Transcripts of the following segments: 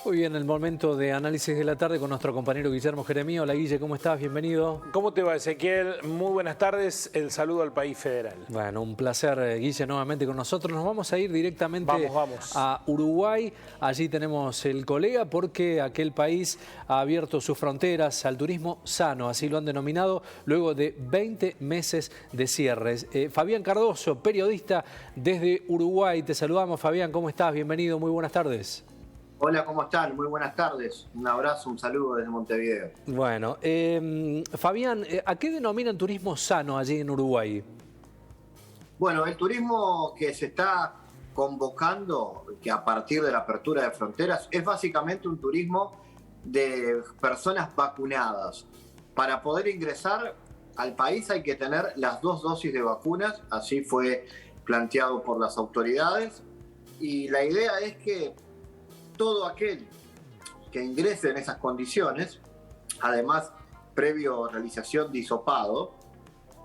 Muy bien, el momento de análisis de la tarde con nuestro compañero Guillermo Jeremías. Hola Guille, ¿cómo estás? Bienvenido. ¿Cómo te va, Ezequiel? Muy buenas tardes. El saludo al país federal. Bueno, un placer, Guille, nuevamente con nosotros. Nos vamos a ir directamente Vamos. a Uruguay. Allí tenemos el colega porque aquel país ha abierto sus fronteras al turismo sano, así lo han denominado, luego de 20 meses de cierres. Fabián Cardoso, periodista desde Uruguay. Te saludamos, Fabián. ¿Cómo estás? Bienvenido, muy buenas tardes. Hola, ¿cómo están? Muy buenas tardes. Un abrazo, un saludo desde Montevideo. Bueno, Fabián, ¿a qué denominan turismo sano allí en Uruguay? Bueno, el turismo que se está convocando, que a partir de la apertura de fronteras, es básicamente un turismo de personas vacunadas. Para poder ingresar al país hay que tener las 2 dosis de vacunas, así fue planteado por las autoridades, y la idea es que todo aquel que ingrese en esas condiciones, además previo realización de hisopado,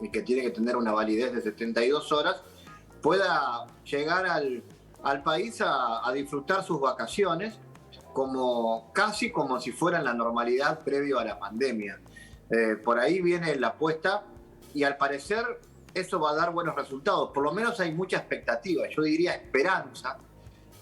y que tiene que tener una validez de 72 horas, pueda llegar al país a disfrutar sus vacaciones casi como si fueran la normalidad previo a la pandemia. Por ahí viene la apuesta y al parecer eso va a dar buenos resultados. Por lo menos hay mucha expectativa, yo diría esperanza,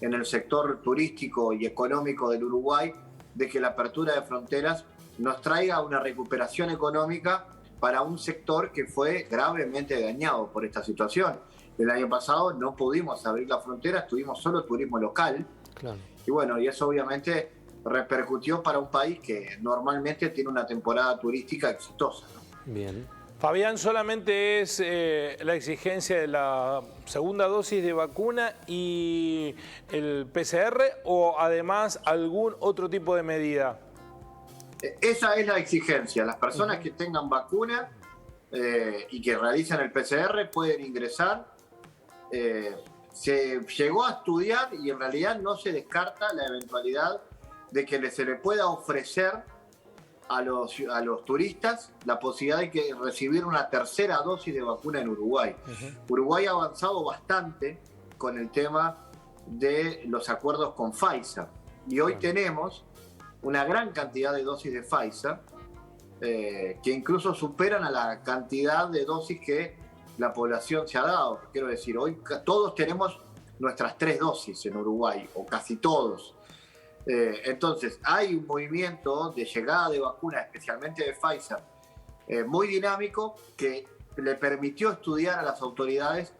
en el sector turístico y económico del Uruguay, de que la apertura de fronteras nos traiga una recuperación económica para un sector que fue gravemente dañado por esta situación. El año pasado no pudimos abrir las fronteras, tuvimos solo turismo local. Claro. Y bueno, y eso obviamente repercutió para un país que normalmente tiene una temporada turística exitosa, ¿no? Bien. Fabián, ¿solamente es la exigencia de la segunda dosis de vacuna y el PCR o además algún otro tipo de medida? Esa es la exigencia. Las personas que tengan vacuna y que realicen el PCR pueden ingresar. Se llegó a estudiar y en realidad no se descarta la eventualidad de que se le pueda ofrecer a los turistas la posibilidad de recibir una tercera dosis de vacuna en Uruguay. Uruguay ha avanzado bastante con el tema de los acuerdos con Pfizer y hoy tenemos una gran cantidad de dosis de Pfizer que incluso superan a la cantidad de dosis que la población se ha dado. Quiero decir, hoy todos tenemos nuestras 3 dosis en Uruguay, o casi todos. Entonces, hay un movimiento de llegada de vacunas, especialmente de Pfizer, muy dinámico, que le permitió estudiar a las autoridades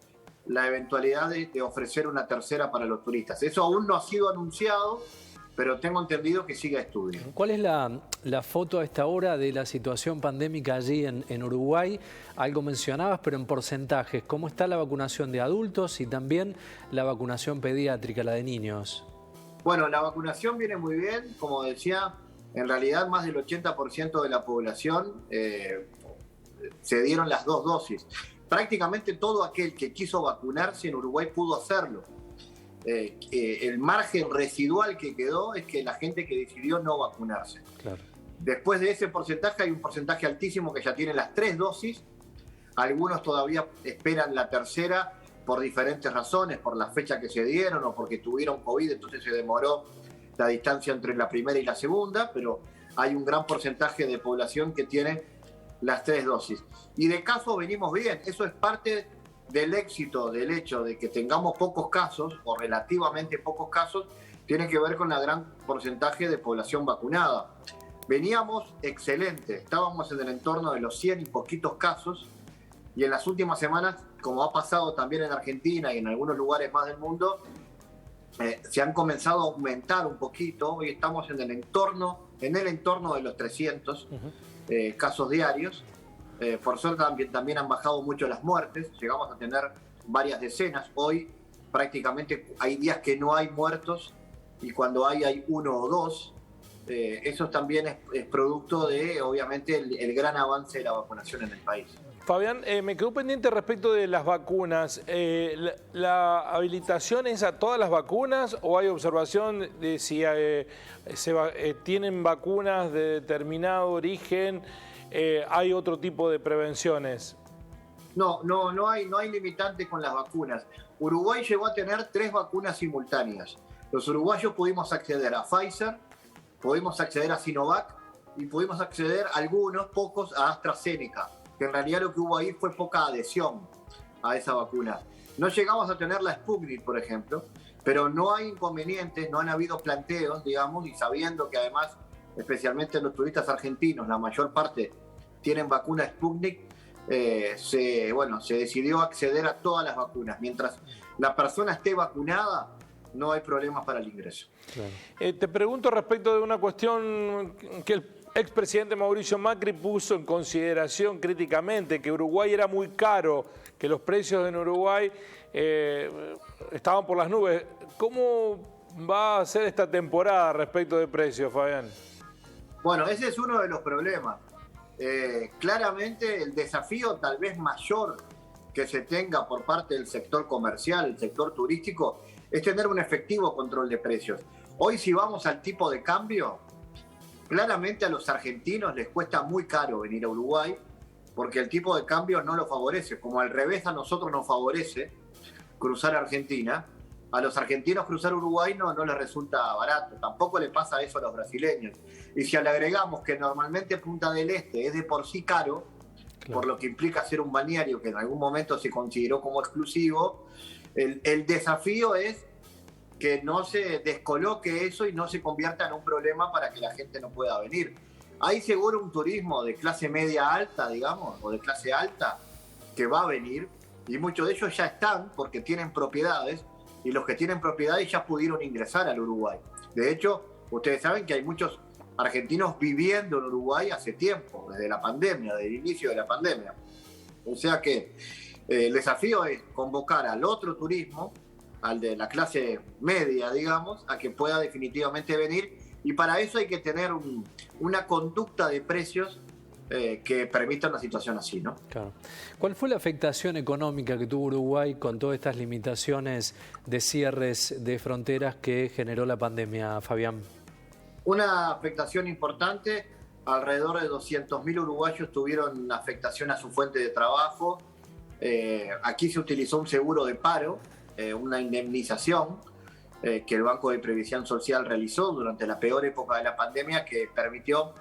la eventualidad de ofrecer una tercera para los turistas. Eso aún no ha sido anunciado, pero tengo entendido que sigue a estudio. ¿Cuál es la foto a esta hora de la situación pandémica allí en Uruguay? Algo mencionabas, pero en porcentajes. ¿Cómo está la vacunación de adultos y también la vacunación pediátrica, la de niños? Bueno, la vacunación viene muy bien, como decía, en realidad más del 80% de la población se dieron las 2 dosis. Prácticamente todo aquel que quiso vacunarse en Uruguay pudo hacerlo. El margen residual que quedó es que la gente que decidió no vacunarse. Claro. Después de ese porcentaje hay un porcentaje altísimo que ya tiene las 3 dosis, algunos todavía esperan la tercera, por diferentes razones, por la fecha que se dieron o porque tuvieron COVID, entonces se demoró la distancia entre la primera y la segunda, pero hay un gran porcentaje de población que tiene las 3 dosis. Y de casos venimos bien, eso es parte del éxito, del hecho de que tengamos pocos casos, o relativamente pocos casos, tiene que ver con el gran porcentaje de población vacunada. Veníamos excelente, estábamos en el entorno de los 100 y poquitos casos, y en las últimas semanas, como ha pasado también en Argentina y en algunos lugares más del mundo, se han comenzado a aumentar un poquito. Hoy estamos en el entorno de los 300 casos diarios. Por suerte también han bajado mucho las muertes, llegamos a tener varias decenas. Hoy prácticamente hay días que no hay muertos y cuando hay 1 o 2. Eso también es producto de, obviamente, el gran avance de la vacunación en el país. Fabián, me quedó pendiente respecto de las vacunas. ¿La habilitación es a todas las vacunas o hay observación de si tienen vacunas de determinado origen? ¿Hay otro tipo de prevenciones? No hay limitante con las vacunas. Uruguay llegó a tener 3 vacunas simultáneas. Los uruguayos pudimos acceder a Pfizer, pudimos acceder a Sinovac y pudimos acceder algunos, pocos, a AstraZeneca, que en realidad lo que hubo ahí fue poca adhesión a esa vacuna. No llegamos a tener la Sputnik, por ejemplo, pero no hay inconvenientes, no han habido planteos, digamos, y sabiendo que además, especialmente los turistas argentinos, la mayor parte tienen vacuna Sputnik, se decidió acceder a todas las vacunas. Mientras la persona esté vacunada, no hay problemas para el ingreso. Claro. Te pregunto respecto de una cuestión que el expresidente Mauricio Macri puso en consideración críticamente, que Uruguay era muy caro, que los precios en Uruguay estaban por las nubes. ¿Cómo va a ser esta temporada respecto de precios, Fabián? Bueno, ese es uno de los problemas. Claramente el desafío tal vez mayor que se tenga por parte del sector comercial, el sector turístico, es tener un efectivo control de precios. Hoy si vamos al tipo de cambio, claramente a los argentinos les cuesta muy caro venir a Uruguay porque el tipo de cambio no lo favorece. Como al revés a nosotros nos favorece cruzar Argentina, a los argentinos cruzar Uruguay no les resulta barato. Tampoco le pasa eso a los brasileños. Y si le agregamos que normalmente Punta del Este es de por sí caro, claro, por lo que implica ser un balneario que en algún momento se consideró como exclusivo, el desafío es que no se descoloque eso y no se convierta en un problema para que la gente no pueda venir. Hay seguro un turismo de clase media alta, digamos, o de clase alta, que va a venir, y muchos de ellos ya están porque tienen propiedades, y los que tienen propiedades ya pudieron ingresar al Uruguay. De hecho, ustedes saben que hay muchos argentinos viviendo en Uruguay hace tiempo, desde la pandemia, desde el inicio de la pandemia. O sea que el desafío es convocar al otro turismo, al de la clase media, digamos, a que pueda definitivamente venir, y para eso hay que tener una conducta de precios que permita una situación así, ¿no? Claro. ¿Cuál fue la afectación económica que tuvo Uruguay con todas estas limitaciones de cierres de fronteras que generó la pandemia, Fabián? Una afectación importante, alrededor de 200.000 uruguayos tuvieron afectación a su fuente de trabajo. Aquí se utilizó un seguro de paro, una indemnización que el Banco de Previsión Social realizó durante la peor época de la pandemia, que permitió,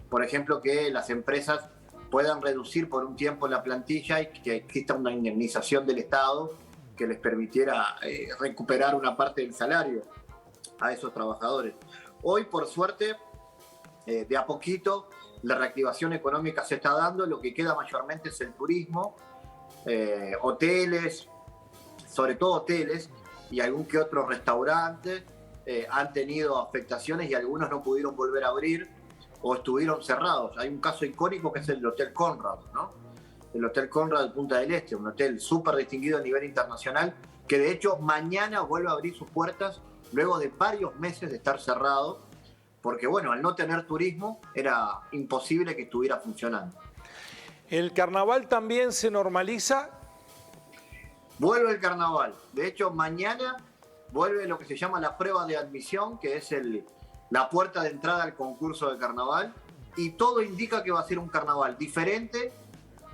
por ejemplo, que las empresas puedan reducir por un tiempo la plantilla y que exista una indemnización del Estado que les permitiera recuperar una parte del salario a esos trabajadores. Hoy, por suerte, de a poquito, la reactivación económica se está dando. Lo que queda mayormente es el turismo, hoteles, sobre todo hoteles, y algún que otro restaurante han tenido afectaciones y algunos no pudieron volver a abrir o estuvieron cerrados. Hay un caso icónico que es el Hotel Conrad, ¿no? El Hotel Conrad de Punta del Este, un hotel súper distinguido a nivel internacional, que de hecho mañana vuelve a abrir sus puertas luego de varios meses de estar cerrado, porque bueno, al no tener turismo era imposible que estuviera funcionando. ¿El carnaval también se normaliza? Vuelve el carnaval. De hecho, mañana vuelve lo que se llama la prueba de admisión, que es la puerta de entrada al concurso de carnaval, y todo indica que va a ser un carnaval diferente,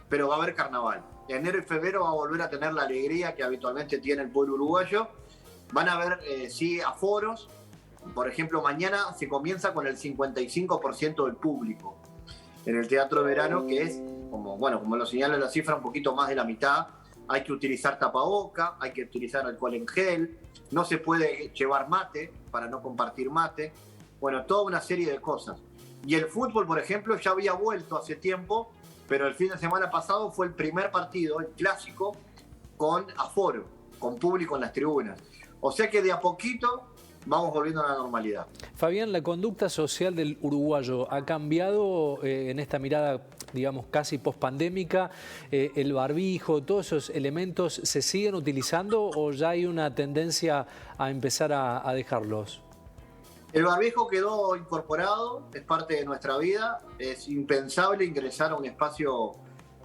pero va a haber carnaval. Enero y febrero va a volver a tener la alegría que habitualmente tiene el pueblo uruguayo. Van a haber, sí, aforos. Por ejemplo, mañana se comienza con el 55% del público en el Teatro de Verano, que es, como lo señala la cifra, un poquito más de la mitad. Hay que utilizar tapaboca, hay que utilizar alcohol en gel, no se puede llevar mate para no compartir mate. Bueno, toda una serie de cosas. Y el fútbol, por ejemplo, ya había vuelto hace tiempo, pero el fin de semana pasado fue el primer partido, el clásico, con aforo, con público en las tribunas. O sea que de a poquito vamos volviendo a la normalidad. Fabián, ¿la conducta social del uruguayo ha cambiado en esta mirada, digamos, casi pospandémica? ¿El barbijo, todos esos elementos se siguen utilizando o ya hay una tendencia a empezar a dejarlos? El barbijo quedó incorporado, es parte de nuestra vida. Es impensable ingresar a un espacio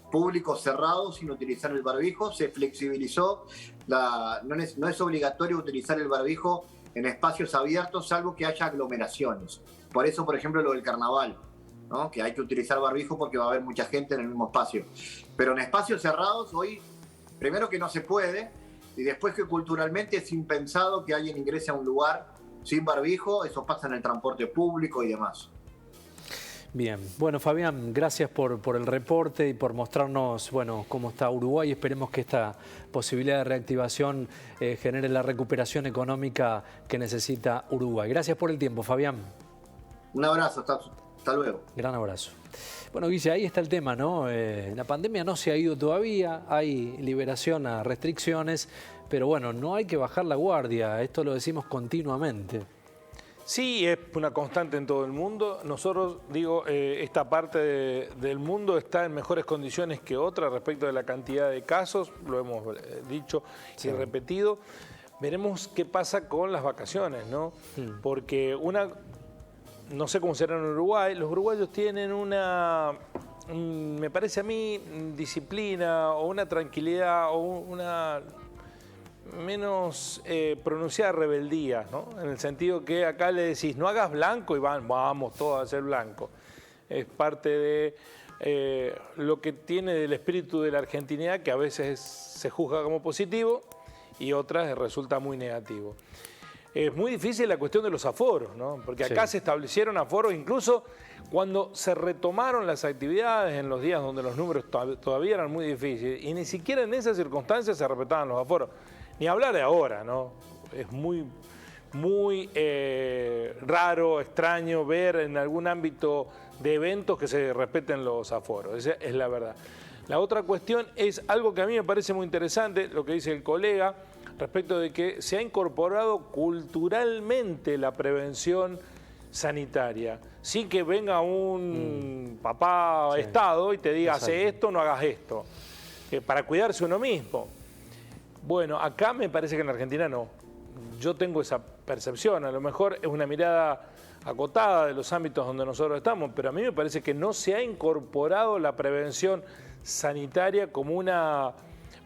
público cerrado sin utilizar el barbijo. Se flexibilizó, no es obligatorio utilizar el barbijo en espacios abiertos, salvo que haya aglomeraciones. Por eso, por ejemplo, lo del carnaval, ¿no? Que hay que utilizar barbijo porque va a haber mucha gente en el mismo espacio. Pero en espacios cerrados hoy, primero que no se puede, y después que culturalmente es impensado que alguien ingrese a un lugar sin barbijo, eso pasa en el transporte público y demás. Bien, bueno Fabián, gracias por el reporte y por mostrarnos cómo está Uruguay. Esperemos que esta posibilidad de reactivación genere la recuperación económica que necesita Uruguay. Gracias por el tiempo, Fabián. Un abrazo, hasta luego. Gran abrazo. Bueno, Guille, ahí está el tema, ¿no? La pandemia no se ha ido todavía, hay liberación a restricciones, pero bueno, no hay que bajar la guardia, esto lo decimos continuamente. Sí, es una constante en todo el mundo. Nosotros, esta parte del mundo está en mejores condiciones que otra respecto de la cantidad de casos, lo hemos dicho y repetido. Veremos qué pasa con las vacaciones, ¿no? Porque no sé cómo será en Uruguay, los uruguayos tienen me parece a mí, disciplina o una tranquilidad o una menos pronunciada rebeldía, ¿no? En el sentido que acá le decís, no hagas blanco y vamos todos a hacer blanco. Es parte de lo que tiene del espíritu de la argentinidad, que a veces se juzga como positivo y otras resulta muy negativo. Es muy difícil la cuestión de los aforos, ¿no? Porque acá se establecieron aforos incluso cuando se retomaron las actividades en los días donde los números todavía eran muy difíciles y ni siquiera en esas circunstancias se respetaban los aforos. Ni hablar de ahora, ¿no? Es muy raro, extraño ver en algún ámbito de eventos que se respeten los aforos. Esa es la verdad. La otra cuestión es algo que a mí me parece muy interesante, lo que dice el colega, respecto de que se ha incorporado culturalmente la prevención sanitaria, sin que venga un papá Estado y te diga, hace esto, no hagas esto, para cuidarse uno mismo. Bueno, acá me parece que en Argentina no. Yo tengo esa percepción, a lo mejor es una mirada acotada de los ámbitos donde nosotros estamos, pero a mí me parece que no se ha incorporado la prevención sanitaria como una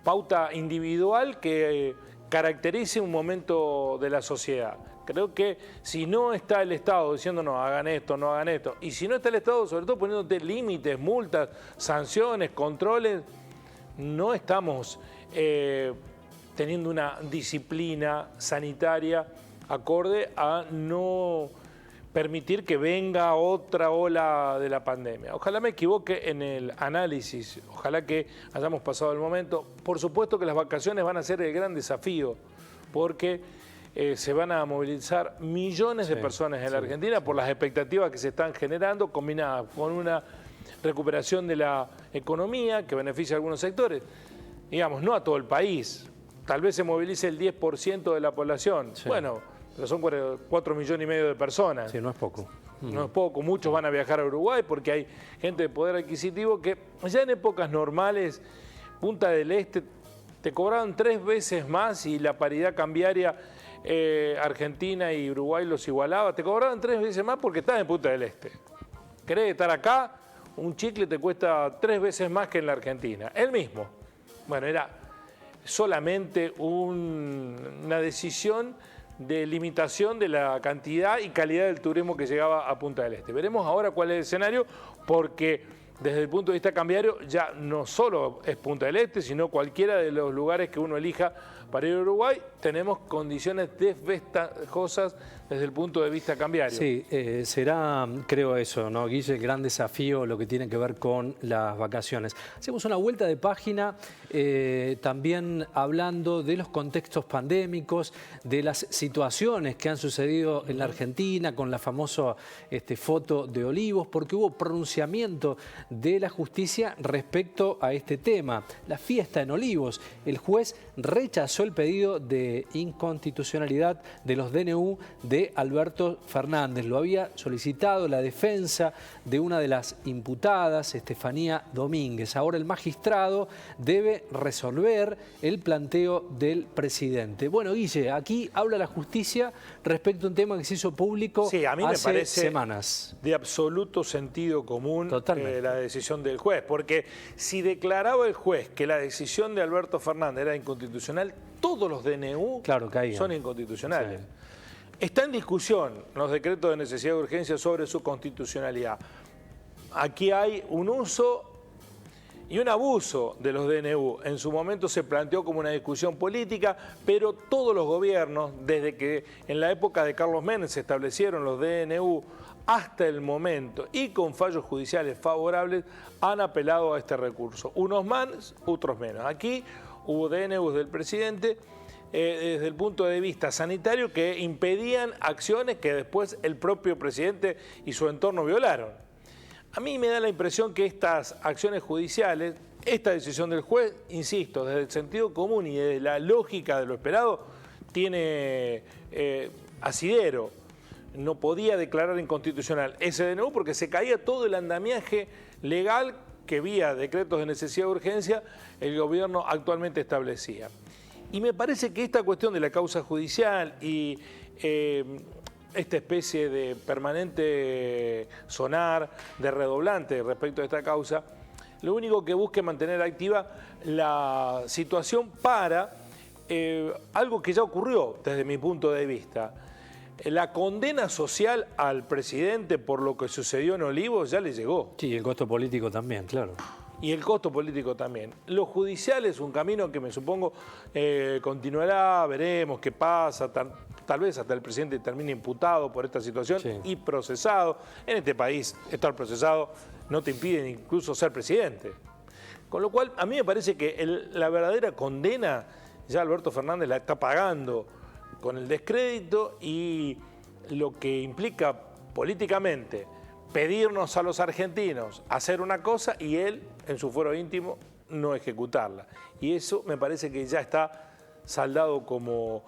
pauta individual que caracterice un momento de la sociedad. Creo que si no está el Estado diciendo no hagan esto, no hagan esto, y si no está el Estado sobre todo poniéndote límites, multas, sanciones, controles, no estamos teniendo una disciplina sanitaria acorde a no permitir que venga otra ola de la pandemia. Ojalá me equivoque en el análisis, ojalá que hayamos pasado el momento. Por supuesto que las vacaciones van a ser el gran desafío, porque se van a movilizar millones de personas en la Argentina por las expectativas que se están generando, combinadas con una recuperación de la economía que beneficia a algunos sectores. Digamos, no a todo el país, tal vez se movilice el 10% de la población. Bueno, pero son 4,5 millones de personas. Sí, no es poco. No es poco. Muchos van a viajar a Uruguay porque hay gente de poder adquisitivo que ya en épocas normales, Punta del Este, te cobraban 3 veces más y la paridad cambiaria Argentina y Uruguay los igualaba. Te cobraban 3 veces más porque estás en Punta del Este. ¿Querés estar acá? Un chicle te cuesta 3 veces más que en la Argentina. El mismo. Bueno, era solamente una decisión de limitación de la cantidad y calidad del turismo que llegaba a Punta del Este. Veremos ahora cuál es el escenario, porque desde el punto de vista cambiario ya no solo es Punta del Este, sino cualquiera de los lugares que uno elija para ir a Uruguay, tenemos condiciones desventajosas desde el punto de vista cambiario. Sí, será, creo eso, ¿no, Guille? El gran desafío lo que tiene que ver con las vacaciones. Hacemos una vuelta de página también hablando de los contextos pandémicos, de las situaciones que han sucedido en la Argentina con la famosa foto de Olivos, porque hubo pronunciamiento de la justicia respecto a este tema. La fiesta en Olivos, el juez rechazó el pedido de inconstitucionalidad de los DNU de Alberto Fernández. Lo había solicitado la defensa de una de las imputadas, Estefanía Domínguez. Ahora el magistrado debe resolver el planteo del presidente. Bueno, Guille, aquí habla la justicia respecto a un tema que se hizo público a mí me hace parece semanas. De absoluto sentido común la decisión del juez, porque si declaraba el juez que la decisión de Alberto Fernández era inconstitucional, todos los DNU son inconstitucionales. Sí. Está en discusión los decretos de necesidad y urgencia sobre su constitucionalidad. Aquí hay un uso y un abuso de los DNU. En su momento se planteó como una discusión política, pero todos los gobiernos, desde que en la época de Carlos Menem se establecieron los DNU hasta el momento y con fallos judiciales favorables, han apelado a este recurso. Unos más, otros menos. Aquí hubo DNUs del presidente desde el punto de vista sanitario que impedían acciones que después el propio presidente y su entorno violaron. A mí me da la impresión que estas acciones judiciales, esta decisión del juez, insisto, desde el sentido común y desde la lógica de lo esperado, tiene asidero. No podía declarar inconstitucional ese DNU porque se caía todo el andamiaje legal que vía decretos de necesidad de urgencia el gobierno actualmente establecía. Y me parece que esta cuestión de la causa judicial y esta especie de permanente sonar de redoblante respecto a esta causa, lo único que busca es mantener activa la situación para algo que ya ocurrió desde mi punto de vista. La condena social al presidente por lo que sucedió en Olivos ya le llegó. Sí, el costo político también, claro. Y el costo político también. Lo judicial es un camino que me supongo continuará, veremos qué pasa, tal vez hasta el presidente termine imputado por esta situación sí. Y procesado. En este país estar procesado no te impide incluso ser presidente. Con lo cual a mí me parece que la verdadera condena ya Alberto Fernández la está pagando con el descrédito y lo que implica políticamente pedirnos a los argentinos hacer una cosa y él, en su fuero íntimo, no ejecutarla. Y eso me parece que ya está saldado como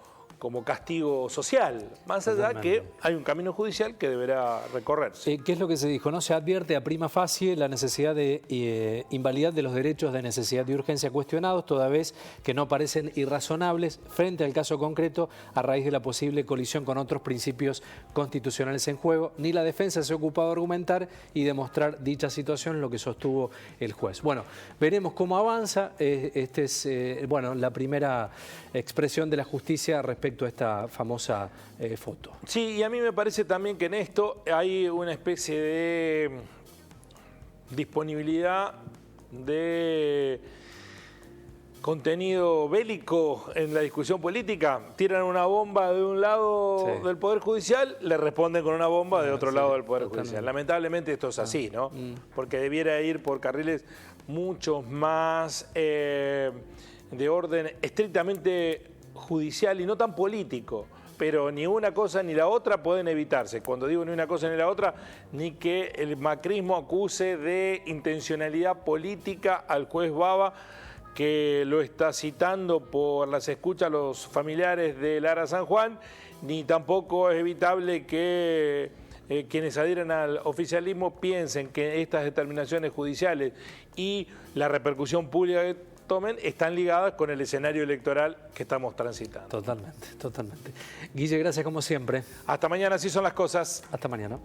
castigo social, más allá que hay un camino judicial que deberá recorrerse. ¿Qué es lo que se dijo? No se advierte a prima facie la necesidad de invalidar de los derechos de necesidad de urgencia cuestionados, toda vez que no parecen irrazonables frente al caso concreto a raíz de la posible colisión con otros principios constitucionales en juego. Ni la defensa se ha ocupado de argumentar y demostrar dicha situación, lo que sostuvo el juez. Bueno, veremos cómo avanza. Esta es la primera expresión de la justicia respecto a esta famosa foto. Sí, y a mí me parece también que en esto hay una especie de disponibilidad de contenido bélico en la discusión política. Tiran una bomba de un lado sí. Del Poder Judicial, le responden con una bomba de otro lado del Poder Judicial. Lamentablemente esto es así, ¿no? Porque debiera ir por carriles mucho más de orden estrictamente judicial y no tan político, pero ni una cosa ni la otra pueden evitarse. Cuando digo ni una cosa ni la otra, ni que el macrismo acuse de intencionalidad política al juez Baba, que lo está citando por las escuchas a los familiares de Lara San Juan, ni tampoco es evitable que quienes adhieren al oficialismo piensen que estas determinaciones judiciales y la repercusión pública que tomen están ligadas con el escenario electoral que estamos transitando. Totalmente, totalmente. Guille, gracias como siempre. Hasta mañana, así son las cosas. Hasta mañana.